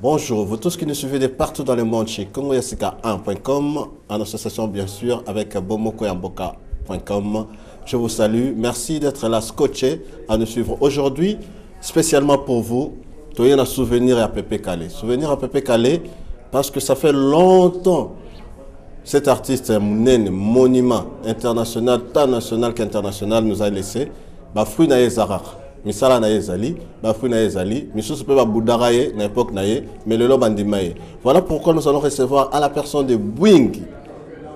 Bonjour, vous tous qui nous suivez de partout dans le monde chez congoyasika1.com, en association bien sûr avec bomokoyamboka.com. Je vous salue, merci d'être là scotché à nous suivre aujourd'hui, spécialement pour vous. Tu as un souvenir à Pépé Calé. Souvenir à Pépé Calé parce que ça fait longtemps cet artiste, un monument international, tant national qu'international, nous a laissé. Bafouy Naye Zarar. Misala na ezali, bafu na ezali, misusu pe ba boudaraye na époque naye, mais le lob andimaye. Voilà pourquoi nous allons recevoir à la personne de Bwingi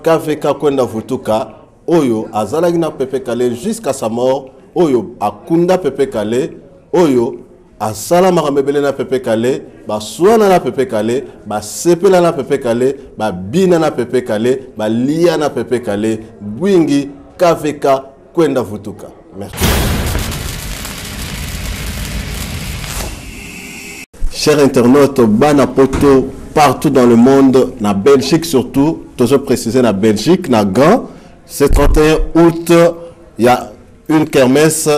KVK Kwenda Vutuka, Oyo azalaki na Pépé Calé jusqu'à sa mort, Oyo akunda Pépé Calé, Oyo asala makamebele na Pépé Calé, ba suana na Pépé Calé, ba sepela na Pépé Calé, ba bina na Pépé Calé, ba lia na Pépé Calé, Bwingi KVK Kwenda Vutuka. Merci. Chers internautes, Bana Poto, partout dans le monde, na Belgique surtout, toujours précisé na Belgique, na Gand, c'est 31 août, il y a une kermesse,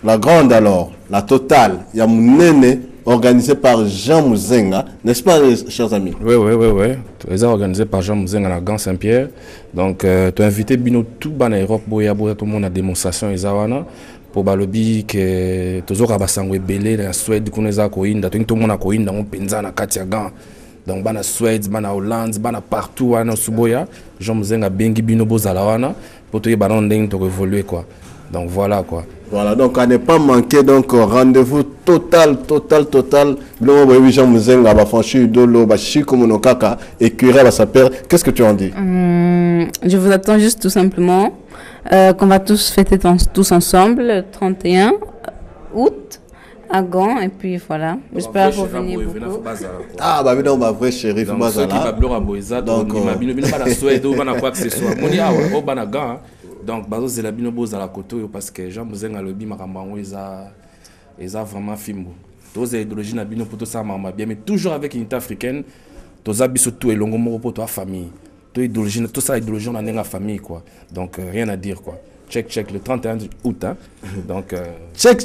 la grande alors, la totale, il y a Mounene, organisée par Jean Mouzenga, n'est-ce pas, chers amis? Oui. C'est organisé par Jean Mouzenga à Gand Saint-Pierre. Donc, tu as invité Bino tout le Europe, tout le monde a démonstration, pour balobi que toujours abasangwe belé na Suède kuneza koinda tout le monde a koinda on penza na katia Gand donc bana Suède bana Hollande bana partout wana suboya Jean Mouzenga bengi bino bozala wana pour te banon ndeng to évoluer quoi. Donc voilà quoi. Voilà, donc à ne pas manquer, donc rendez-vous total. Bilo Jean Mouzenga va franchir dolo ba chikomono kaka et curer va sa père. Qu'est-ce que tu en dis? Je vous attends juste tout simplement qu'on va tous fêter tous ensemble le 31 août à Gand et puis voilà. J'espère revenir beaucoup. Ah bah non, bah vrai shérif Bazala. Donc donc bazo c'est la bino boza la koto parce que Jean Mouzenga lobi makambango eza vraiment fimbo. Tous les idéologies na bino poto ça mama bien mais toujours avec une unité africaine. Tous abiso tout et longo moko poto famille. Tout ça idéologie on a la famille quoi. Donc rien à dire quoi. Check le 31 août hein. Donc check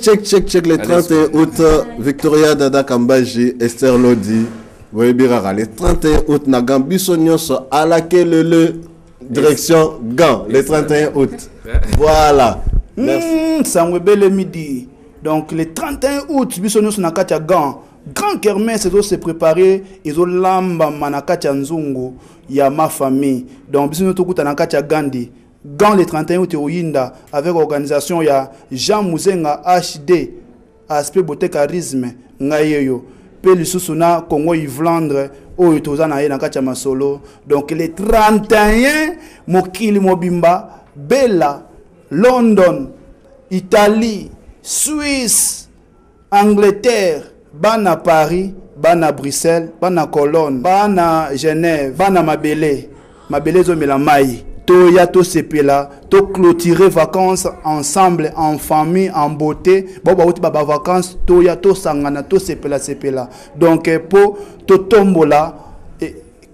le 31 août Victoria Dada Kambaji Esther Lodi Boebirara le 31 août na Gambiso nyonso à laquelle le direction Gand le 31 août. Voilà. Merci. Sangwebele midi. Donc le 31 août biso nyonso na katia Gand. Grand kermesse ils ont se préparer, ils ont lamba manakatia nzungu ya ma famille. Donc biso nyonso kuta na katia Gandi. Gand le 31 août Oyinda avec organisation ya Jean Mouzenga HD aspect beauté charisme ngayeyo. Pe lisusu na Congo Yvlandre oyo toza na ye na katia masolo. Donc le 31 mokili mobimba Bella London Italie Suisse Angleterre bana Paris bana Bruxelles bana Cologne bana Genève bana Mabele zo melamai to ya to sepela to clôturer vacances ensemble en famille en beauté ba uti ba vacances to ya to sangana to sepela donc pour to tombola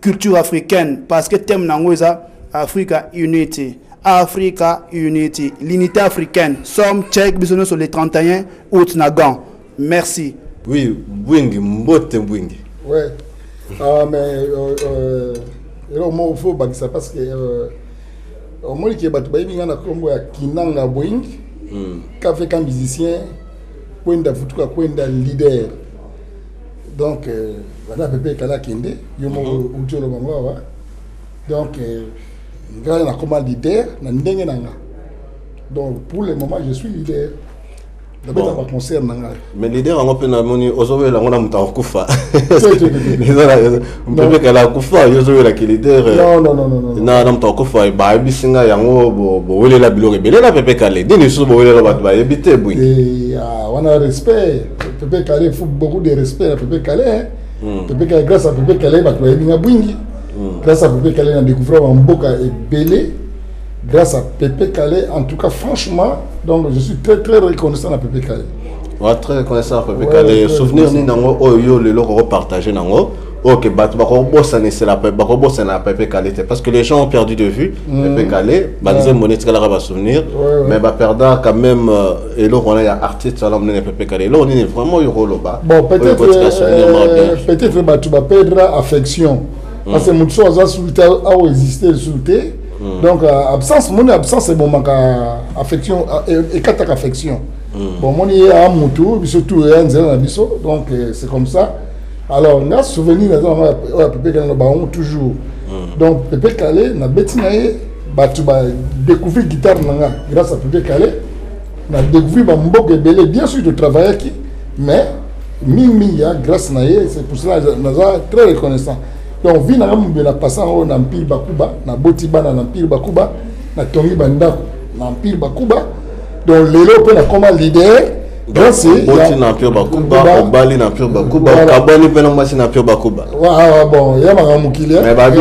culture africaine parce que thème nango eza Africa Unity, l'unité africaine. Somme check bisous sur le 31 août na Gand. Merci. Oui, Bwingi, Mbote Bwingi. Ouais. Mais il faut que ça parce que au moins qu'il y a un combo à Kinanga Bwingi, café comme musicien, Kwenda Vutuka Kwenda leader. Donc voilà Pépé Kala Kende, yomo Ujolo Bangawa. Donc grâce à comment leader, na ndenge nanga. Donc pour le moment je suis leader. D'abord ça va concerner nanga. Mais leader on peut na moni ozowe la ngona muta kufa. Pépé Kala kufa yozowe la leader. Non. Na muta kufa ba bisinga yango bo wele la bilore bele la Pépé Kala. Dini su bo wele la bat ba ebite bui. Et on a respect. Pépé Kala il faut beaucoup de respect à Pépé Kala. Pépé Kala grâce à Pépé Kala ba to ebinga Bwingi. Grâce à Pépé Kala on a découvert Mboka et Belé. Grâce à Pépé Kala, en tout cas, franchement, donc je suis très reconnaissant à Pépé Kala. Ouais, très reconnaissant à Pépé Kala. Souvenir ni nango oyo le loro partager nango. Ok, c'est la Pepe qualité. Parce que les gens ont perdu de vue Pepe Calé. Ils ont souvenir. Mais perdant quand même. Et là, on a un artiste, Pepe Calé. Là, on est vraiment au rôle. Bon, peut-être tu vas perdre affection. Parce que mon chose a existé, donc absence, mon absence c'est bon, affection et quatre affection. Bon, mon y a un tout, surtout donc c'est comme ça. Alors, on a souvenir de Pepe Calé toujours. Donc Pepe Calé, na betinaye, tu vas découvrir guitare grâce à Pepe Calé. Na découvrir Mbok Ebele, bien sûr de travailler qui, mais Mimia grâce à c'est pour cela que nous sommes très reconnaissants. Donc, vi na la passant na Empire Bakuba, na Botiba na Empire Bakuba, na Tongi Banda na Empire Bakuba. Donc, l'élo peut na comme leader. Grâce Boti na Empire Bakuba, Obali na Empire Bakuba, Kabali pe na mwasi na Empire Bakuba. Bon, il y a ma mukile. Mais babi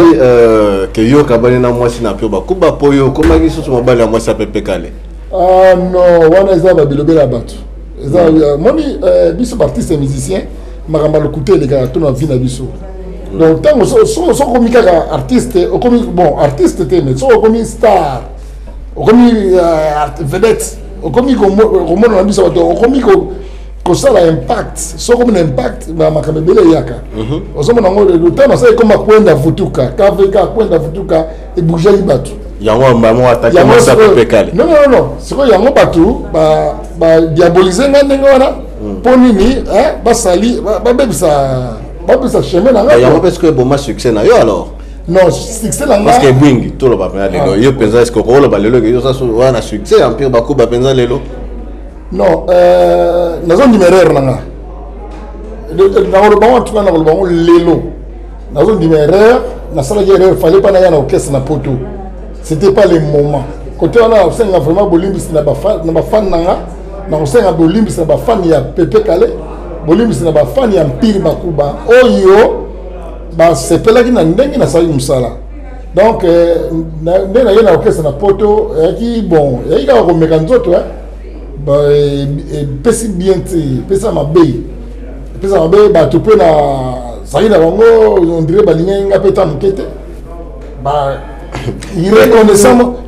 que yo Kabali na mwasi na Empire Bakuba, po yo comment qui sont mobali na mwasi Pepe Calé. Ah non, wana eza ba bilobe la batu. Eza moni biso artiste et musicien, makamba le côté les gars tout na vie na biso. Donc tant so comme artiste, bon artiste mais so comme star, comme vedette, comme comme na biso comme ça l'impact, so comme l'impact na makabele yaka. Osomo nango le temps ça comme kwenda vutuka, kaveka kwenda vutuka et bouger ibatu. Yango maman attaqué mwasi Pepe Calé. Non, c'est quoi yango batu ba diaboliser nga ndenge wana po nini basali babisa chemin na nga. Yango parce que bon succès na yo alors. Non, succès na nga. Parce que Bwingi tout le ba lelo yo penza est-ce que rôle ba lelo yo ça wana succès Empire Bakuba penza lelo. Non, nazo numéraire na nga. Na ko ba tu na ko ba lelo. Nazo numéraire na sala guerre fallait pas na ya na orchestre na poto. C'était pas le moment. Côté on a vraiment Bolimbis na ba fan nanga, na osenga Bolimbis na ba fan ya Pepe Calé, Bolimbis na ba fan ya Empire Bakuba. Oyo ba sepela ki na ndenge na sali musala. Donc na yena orchestre na poto qui bon, il y a ko mekanzoto ba pesi bien ti, pesa mabe. Pesa mabe ba tu peux na sali na bango on dirait ba linga peta mukete. Ba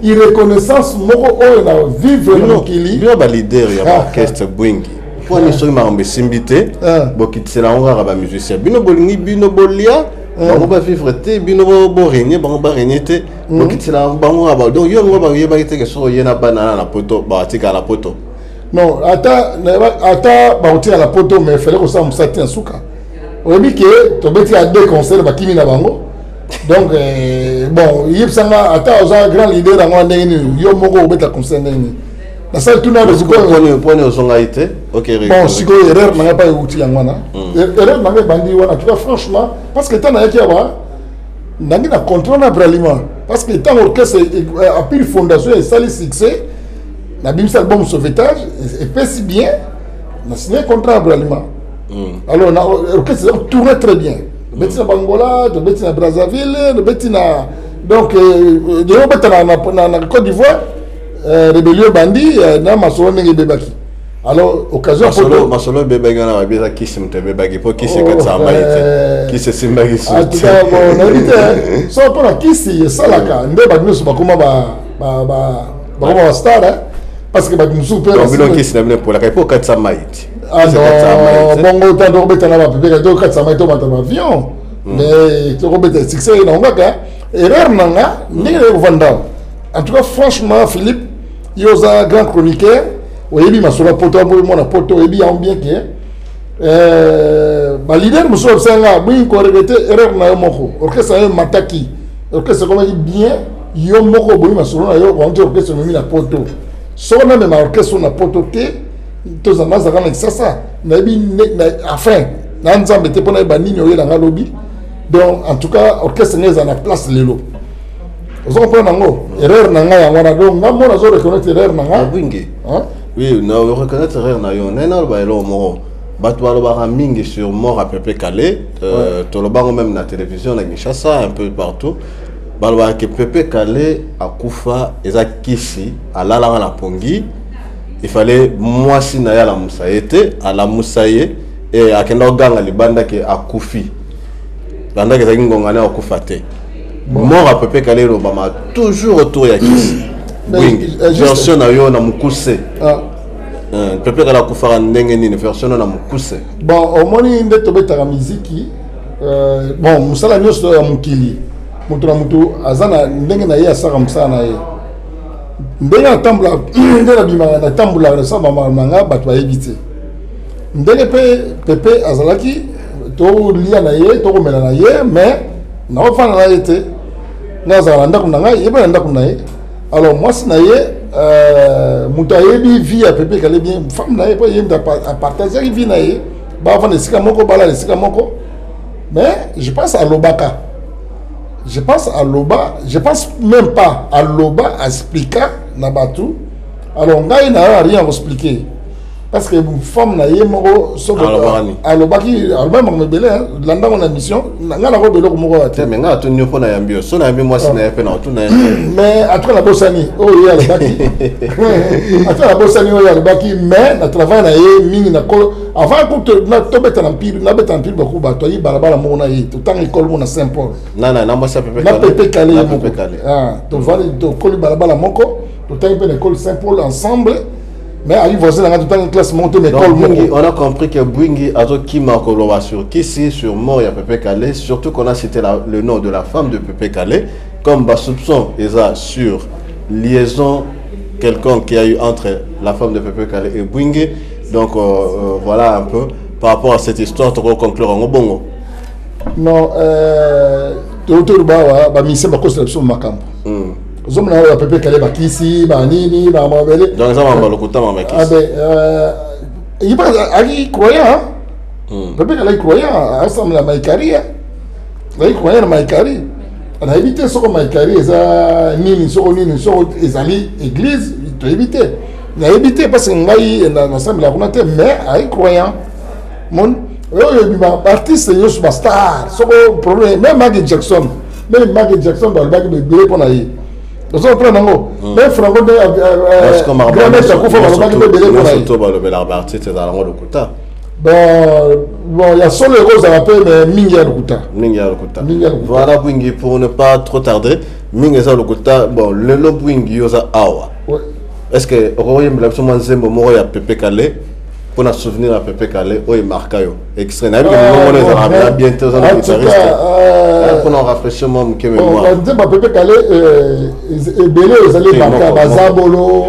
irreconnaissance moko oyo na vivre na mokili bio ba leader ya orchestre Bwingi po ni so ma simbité bokitsela ngara ba musicien bino bolingi bino bolia bango ba vivre te bino bo régner bango ba régner te bokitsela bango ba donc yo ngo ba yeba ke so yena banana na poto ba tika la poto non ata ba tika la poto mais fallait ko sa musati nsuka obi ke to beti a deux concerts ba kimi na bango. Donc bon, il y a un grand leader dans le monde, il y a un concert. La salle tout n'a pas de point aux songaïtés. Ok, bon, si vous avez erreur, n'a pas eu outil en mana. Erreur n'a pas bandi wana. Tu vois franchement, parce que tant qu'il y a n'a pas de contrôle na braliment. Parce que tant orchestre a pris fondation et sali succès, n'a bien album sauvetage et fait si bien, n'a signé contrat à braliment. Alors l'orchestre tournait très bien. Betina Bangola, de Betina Brazzaville, de Betina donc de Côte d'Ivoire, rébellion bandit, na masolo nenge bebaki. Alors occasion pour masolo bebaki na bien qui se mte bebaki pour qui se katsa maïté, qui se simbaki sur. Ah tu vois bon, on dit ça pour qui si ça là ka, ndé ba nous ba comment ba star parce que ba nous super. Donc bilo qui se n'aime pour la pour katsa maïté. Ah non, bon autant de Robert na ba Pepe to katsa maïté ba avion. Mais tu Robert succès na ngaka erreur nanga ndenge ko vanda. En tout cas franchement Philippe, yoza grand chroniqueur, oyebi masolo poto mo na poto oyebi en bien que ba leader muso senga bui ko regretter erreur na moko. Orchestre na mataki. Orchestre comme dit bien, yo moko bui masolo na yo on orchestre mi na poto. So na même orchestre na poto te to za naza kana sasa na bi enfin na nzambe te pona ba nini oyela nga lobby. Donc en tout cas orchestre neza na place lelo. Vous comprenez erreur nanga ya wana donc ngamo na zo reconnaître erreur nanga Bwingi. Oui, na reconnaître erreur na yo nena ba elo mo batu ba mingi sur mort à Pepe Calé to lo bango même na télévision na Kinshasa un peu partout balwa que Pepe Calé akufa eza kisi alala na pongi il fallait moi si na ya la musaete à la musaye et akenda ganga libanda ke akufi pendant que ezalaki ngongana okufa te mort à Pepe Kale Obama toujours autour ya kisi version na yo na mukuse Pepe Kale akufaka ndenge nini version na mukuse bon omoni nde tobetaka miziki bon musala nyonso ya mokili moto na moto aza na ndenge na ye asaka mosala na ye ndenge natambola nde nabimaka natambola nasala bamanga bato bayebi te ndenge mpe Pepe azalaki tolia na ye tokomela na ye mais naofana na ye te nga azala na ndako na ngai ye mpe na ndako na ye alors mwasi na ye moto ayebi vie ya Pepe Kale bien femme na ye mpo ye apartageaki vie na ye bavanda esika moko balala esika moko mais je pense à Lobaka. Je pense même pas à Loba expliquer Nabatu. Alors, on n'a rien à expliquer. Parce que une femme n'a rien à Loba qui a le même belé, l'anda mon mission, n'a pas de belé comme moi. Mais n'a pas de pour n'ayambio, son ami moi c'est n'a pas tout n'a. Mais après la bossani, oh il y a le baki. Après la bossani, oh il y a le baki, mais na travail na ye mini na col. Avant que na tobet en pile, na bet en pile beaucoup bateau, il balabala mon aïe, tout temps école mon à Saint-Paul. Non non, moi ça Pepe Kale. Na Pepe Kale. Ah, tu vas to col balabala moko, tout temps il école Saint-Paul ensemble. Mais arrive voisin dans toute une classe montée mais on a compris que Bwingi a qui marque sur Kissi sur mort ya Pepe Kale, surtout qu'on a cité le nom de la femme de Pepe Kale comme bas soupçon sur liaison quelconque qui a eu entre la femme de Pepe Kale et Bwingi. Donc voilà un peu par rapport à cette histoire pour conclure en bongo. Non autour ba mise ba conception makambo. Zomna ya Pepe Kale bakisi ba nini ba mabele donc ça va lokuta mama kisi il pas ali croyant Pepe Kale croyant ensemble la maikaria la croyant la maikari on a évité ce qu'on maikari ça nini so ezali église tu éviter on a évité parce que ngai na ensemble la kunate mais ali croyant mon artiste yo superstar so problème même Michael Jackson ba ba be pour na yi nous sommes prêts nango mais franco de grand ça ko fa ba ba be pour na yi to ba le bel artiste dans la lokuta bon il y a solo rose à rappeler mais mingi lokuta voilà Bwingi pour ne pas trop tarder mingi za lokuta bon le lo Bwingi yo za awa est-ce que royem la somme nzembo moko ya Pepe Kale pour nous souvenir à Pepe Kale au marqué extrait na bien pour nous rafraîchir mon mémoire on dit Pepe Kale belé aux allées marquer bazabolo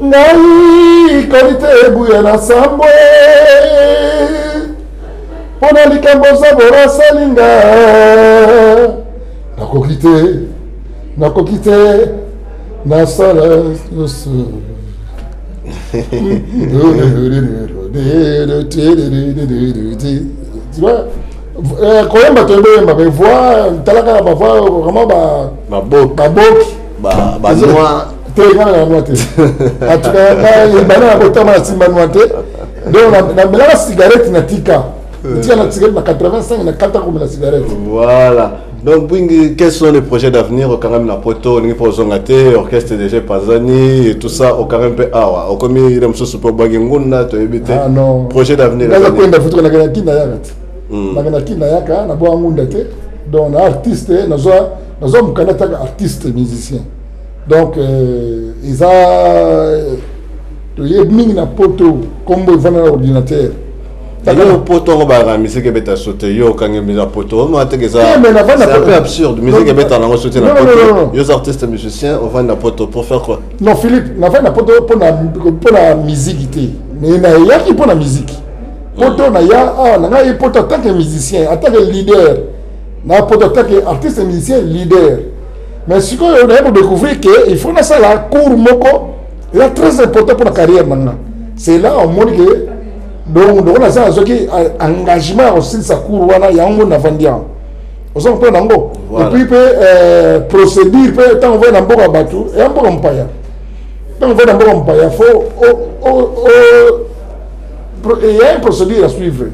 ngai qualité buya na sambwe pona likambo zabora salinga nakokite na sala tu vois koyemba toyemba mais voix talaka ba voix vraiment ba noa te ngana noa te atuka bana ko tama simba noa te donc na mela cigarette na tika tika na cigarette na 85 na 4 comme la cigarette voilà. Donc, quels sont les projets d'avenir au Karam na poto, pour Zongate, orchestre DG Pazani et tout ça au Karam pe awa. Au comme il aime ce pour Bagenguna, tu éviter. Ah non. Projet d'avenir. Là, quoi na futur na ganaki na yakat. Na ganaki na yaka na bo ngunda te. Donc na artiste, na zo mkanata artiste musicien. Donc ils a to yebming na poto comme ils vont na ordinateur. Yo poto on va musique beta sauter yo quand il a poto moi te que ça c'est un peu absurde musique beta na sauter na poto yo artistes musiciens on va na poto pour faire quoi non Philippe na va na poto pour la musique té mais na ya qui pour la musique poto na ya na nga poto tant que musicien en tant que leader na poto tant que artiste musicien leader mais ce qu'on a pour découvrir que il faut na ça la cours moko il est très important pour la carrière maintenant c'est là on montre que donc on a ça qui engagement aussi ça court wana yango na vandia ozo ko nango et puis procédure peut tant on va na mboka batu et mboka mpaya tant on va na mboka mpaya faut il y a une procédure à suivre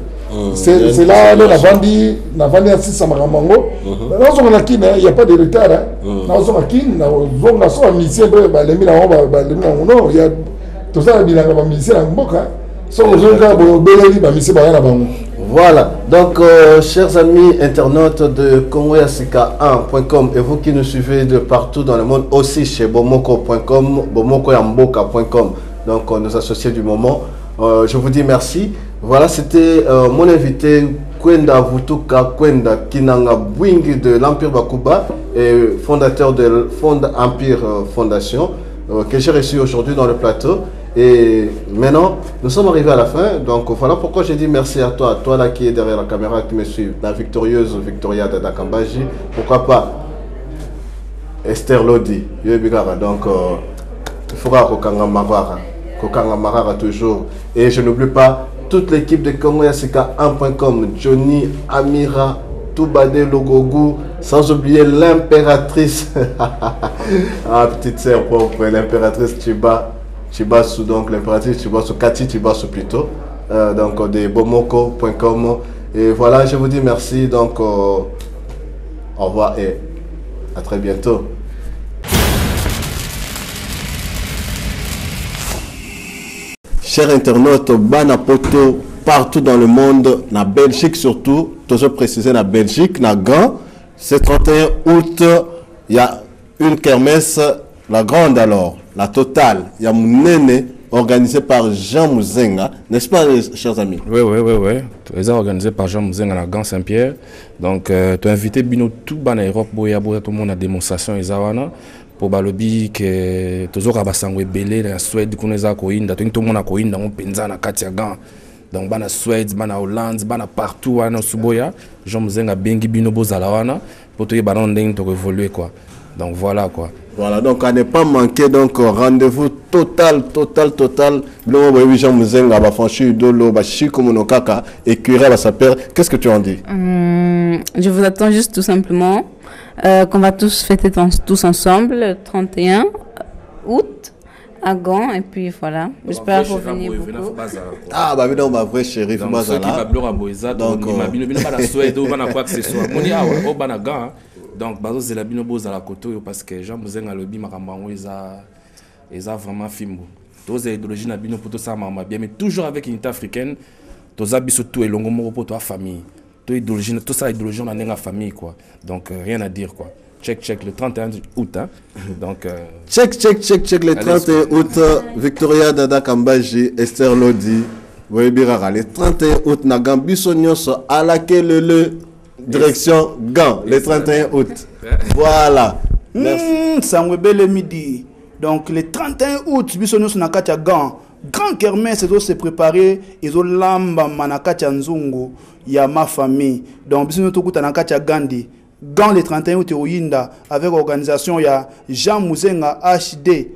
c'est là la vandi na vandi à 600 mamango là on a kina il y a pas de retard là on a kina on a so musicien ba lemi na ba lemi na non il y a tout ça bilanga ba musicien na mboka Voilà, donc chers amis internautes de congoyasika1.com et vous qui nous suivez de partout dans le monde, aussi chez bomoko.com, bomokoyamboka.com, donc nos associés du moment, je vous dis merci. Voilà, c'était mon invité Kwenda Vutuka Kwenda Kinanga Bwingi de l'Empire Bakuba et fondateur de Fond Empire Fondation que j'ai reçu aujourd'hui dans le plateau. Et maintenant, nous sommes arrivés à la fin. Donc voilà pourquoi j'ai dit merci à toi là qui est derrière la caméra, qui me suit, la victorieuse Victoria Dada Kambaji. Pourquoi pas Esther Lodi, donc il faudra Kokanga Marara toujours. Et je n'oublie pas toute l'équipe de congoyasika1.com, Johnny, Amira, Toubade Logogu, sans oublier l'impératrice, ah petite sœur pauvre, l'impératrice Chibasu, donc l'impératrice Chibasu, Cathy Chibasu plutôt, donc de bomoko.com. Et voilà, je vous dis merci, donc au revoir et à très bientôt. Chers internautes, Banapoto, partout dans le monde, na Belgique surtout, toujours précisé na Belgique, na Gand, c'est 31 août, il y a une kermesse, la grande alors, la totale, il y a Mounene, organisé par Jean Mouzenga, n'est-ce pas, chers amis? Oui. C'est organisé par Jean Mouzenga à Gand Saint-Pierre. Donc, tu as invité Bino tout en Europe, tout le monde a démonstration, pour balobi que toujours abasangwe belé la Suède kuneza koinda tout le monde a koinda on penza na katia Gand. Donc bana Suède, bana Hollande, bana partout wana suboya, Jean Mouzenga bengi bino bozala wana pour te baron ndenge to évoluer quoi. Donc voilà quoi. Voilà, donc à ne pas manquer, donc rendez-vous total. Bilo Jean Mouzenga va franchir dolo ba chiko monokaka et cuira va s'appeler. Qu'est-ce que tu en dis? Je vous attends juste tout simplement qu'on va tous fêter tous ensemble le 31 août à Gand et puis voilà. J'espère revenir beaucoup. Ah bah évidemment ma vraie chérie Bazala. Donc donc bazo zela bino boza la koto parce que Jean Mouzenga lobi makambango eza vraiment fimbo. Tous les idéologies na bino poto ça mama bien mais toujours avec une unité africaine. Tous abiso tout elongo moko poto famille. Tout idéologie tout ça idéologie on a la famille quoi. Donc rien à dire quoi. Check le 31 août hein. Donc check le 31 août Victoria Dada Kambaji, Esther Lodi, Webirara le 31 août na Gambiso nyonso à laquelle le direction Gand, le 31 août. Voilà. Merci. Sangwebele midi. Donc le 31 août, bisonus na katia Gand. Grand kermesse se préparer ils ont lamba manakatia nzungu ya ma famille. Donc bisonus tokuta na katia Gandi. Gand le 31 août Oyinda avec organisation ya Jean Mouzenga HD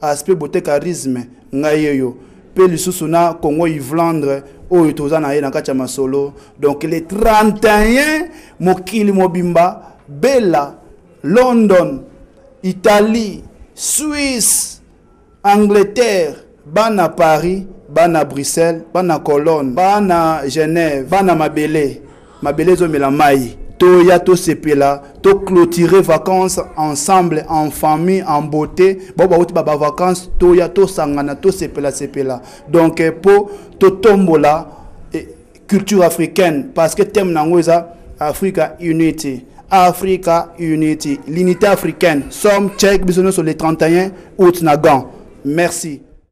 aspect beauté charisme ngayeyo. Pe lisusu na Congo Yvlandre oyo tozana ye na katia masolo. Donc le 31 mokili mobimba Bella London Italie Suisse Angleterre bana Paris bana Bruxelles bana Cologne bana Genève bana Mabele zo melamai to ya to sepela to clôturer vacances ensemble en famille en beauté boba uti baba vacances to ya to sangana to sepela donc pour to tombola culture africaine parce que thème nango eza Africa Unity, l'unité africaine. Somme check bisous sur les 31 août na Gand. Merci.